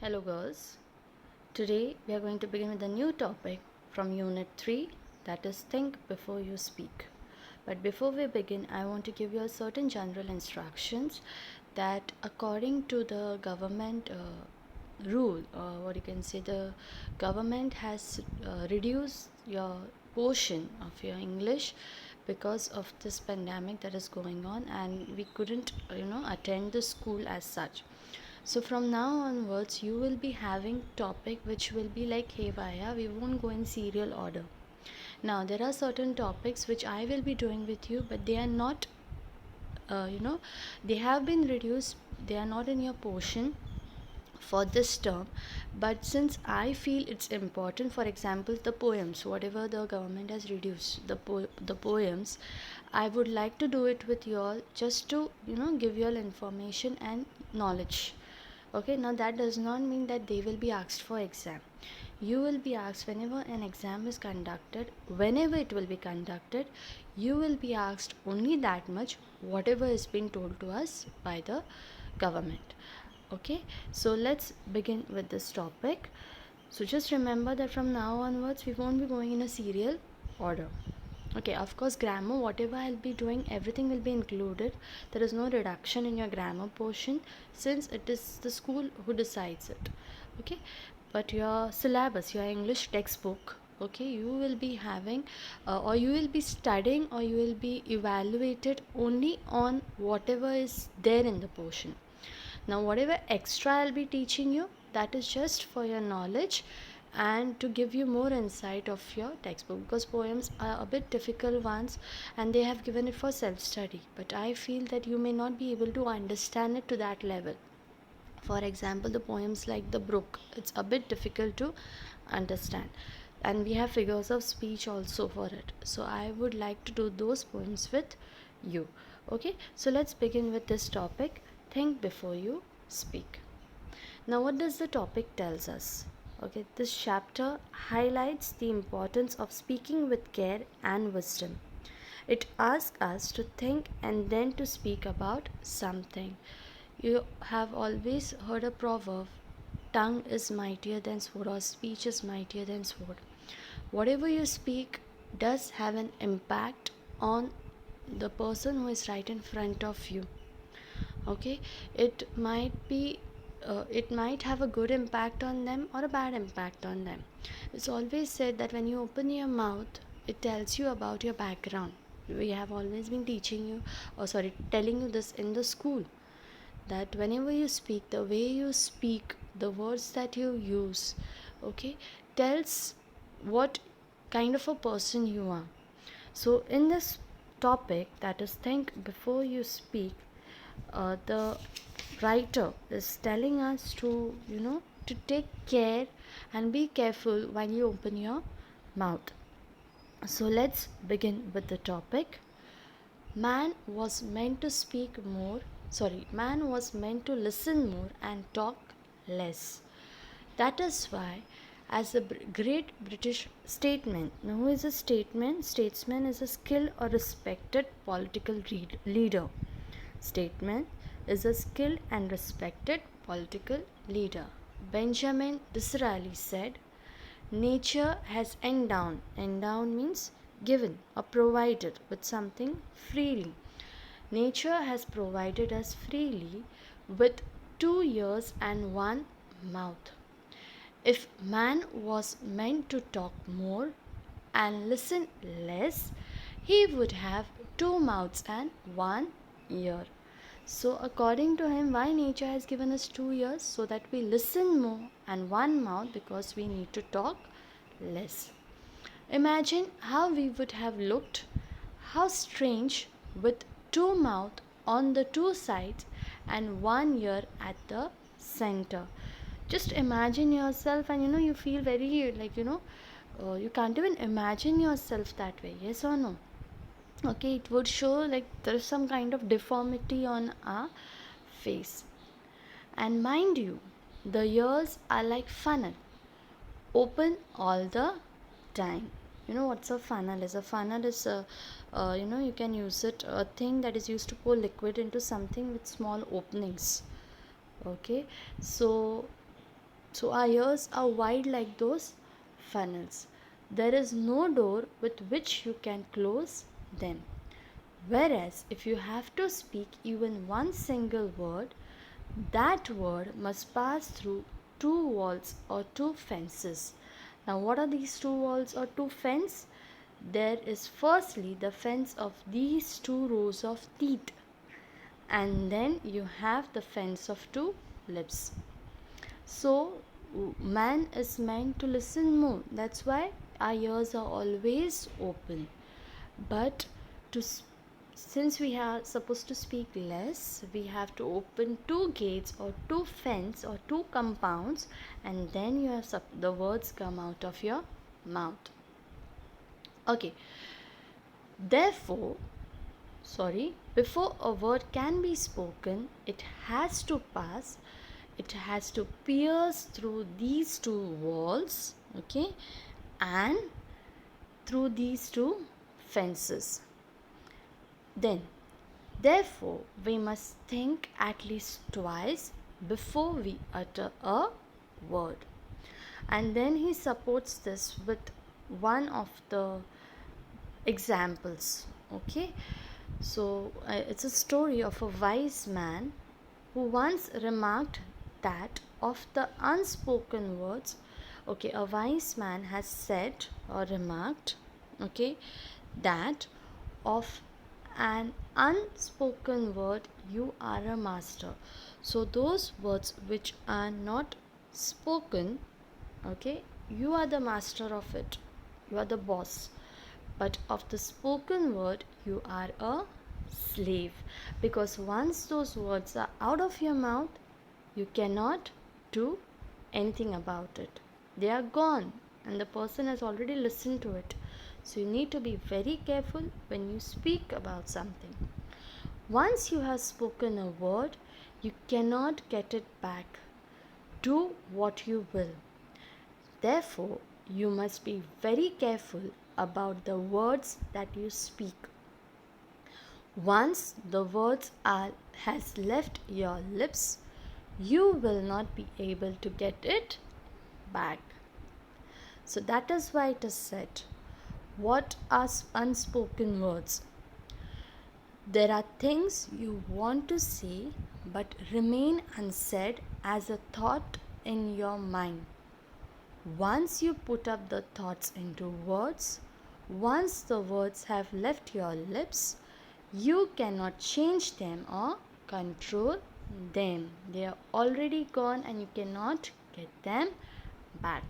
Hello girls. Today we are going to begin with a new topic from Unit 3, that is Think Before You Speak. But before we begin, I want to give you a certain general instructions that according to the government rule, or what you can say, the government has reduced your portion of your English because of this pandemic that is going on, and we couldn't attend the school as such. So from now onwards, you will be having topic which will be like haywire. We won't go in serial order. Now there are certain topics which I will be doing with you, but they are not, they have been reduced. They are not in your portion for this term, but since I feel it's important, for example the poems, whatever the government has reduced, the poems, I would like to do it with you all, just to give you all information and knowledge. Okay, now that does not mean that they will be asked for exam. You will be asked whenever an exam is conducted, whenever it will be conducted, you will be asked only that much, whatever is being told to us by the government. Okay, so let's begin with this topic. So just remember that from now onwards we won't be going in a serial order. Okay, of course grammar, whatever I'll be doing, everything will be included. There is no reduction in your grammar portion, since it is the school who decides it. Okay, but your syllabus, your English textbook, okay, you will be having or you will be studying, or you will be evaluated only on whatever is there in the portion. Now whatever extra I'll be teaching you, that is just for your knowledge and to give you more insight of your textbook, because poems are a bit difficult ones and they have given it for self study, but I feel that you may not be able to understand it to that level. For example, the poems like the Brook, it's a bit difficult to understand, and we have figures of speech also for it, so I would like to do those poems with you. Okay, so let's begin with this topic, think before you speak. Now what does the topic tells us? Okay, this chapter highlights the importance of speaking with care and wisdom. It asks us to think and then to speak about something. You have always heard a proverb, tongue is mightier than sword, or speech is mightier than sword. Whatever you speak does have an impact on the person who is right in front of you. Okay, it might have a good impact on them or a bad impact on them. It's always said that when you open your mouth, it tells you about your background. We have always been teaching you, or sorry, telling you this in the school, that whenever you speak, the way you speak, the words that you use, okay, tells what kind of a person you are. So in this topic, that is think before you speak, the writer is telling us to to take care and be careful when you open your mouth. So let's begin with the topic. Man was meant to listen more and talk less. That is why, as a great British statesman, now who is a statesman is a skilled or respected political leader. Statesman is a skilled and respected political leader. Benjamin Disraeli said, nature has endowed means given or provided with something freely. Nature has provided us freely with 2 ears and one mouth. If man was meant to talk more and listen less, he would have two mouths and one ear. So according to him, why nature has given us 2 ears? So that we listen more, and one mouth because we need to talk less. Imagine how we would have looked, how strange, with two mouths on the two sides and one ear at the center. Just imagine yourself, and you feel very like you can't even imagine yourself that way, yes or no? Okay, it would show like there is some kind of deformity on our face. And mind you, the ears are like funnel, open all the time. You know what's a funnel is? A funnel is a you can use it, a thing that is used to pour liquid into something with small openings. Okay, so So our ears are wide like those funnels. There is no door with which you can close them. Whereas if you have to speak even one single word, that word must pass through two walls or two fences. Now, what are these two walls or two fences? There is firstly the fence of these two rows of teeth, and then you have the fence of two lips. So, man is meant to listen more. That's why our ears are always open. But to since we are supposed to speak less, we have to open two gates or two fence or two compounds, and then you have the words come out of your mouth. Okay. Therefore, before a word can be spoken, it has to pierce through these two walls, okay, and through these two fences. Then, therefore, we must think at least twice before we utter a word. And then he supports this with one of the examples, okay. So it's a story of a wise man who once remarked that of the unspoken words, okay, a wise man has said or remarked, okay, that of an unspoken word you are a master. So those words which are not spoken, okay, you are the master of it, you are the boss. But of the spoken word, you are a slave. Because once those words are out of your mouth, you cannot do anything about it. They are gone, and the person has already listened to it. So you need to be very careful when you speak about something. Once you have spoken a word, you cannot get it back. Do what you will. Therefore, you must be very careful about the words that you speak. Once the words has left your lips, you will not be able to get it back. So that is why it is said, what are unspoken words? There are things you want to say but remain unsaid as a thought in your mind. Once you put up the thoughts into words, once the words have left your lips, you cannot change them or control them. They are already gone and you cannot get them back.